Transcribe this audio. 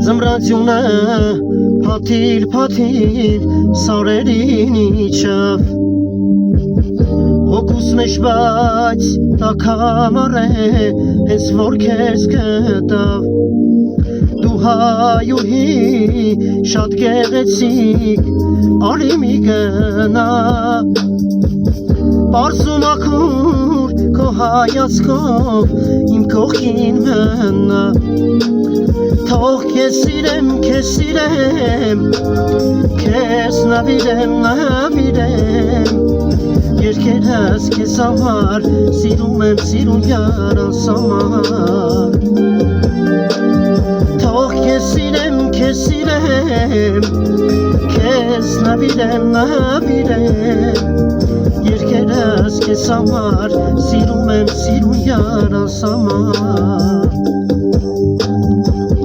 Զմրացյունը փաթիլ սարերին իջավ Հոգուս մեջ բայց տաքամար է հենց որ քեզ գտավ Դու հայուհի շատ գեղեցիկ արի մի գնա Պարզում ակուր քո հայացքով իմ կողքին մնա Թող քեզ սիրեմ, քեզ նավիրեմ Երկերս քեզ համար, սիրում եմ յարս համար Թող քեզ սիրեմ, քեզ նավիրեմ Երկերս քեզ համար, սիրում եմ յարս համար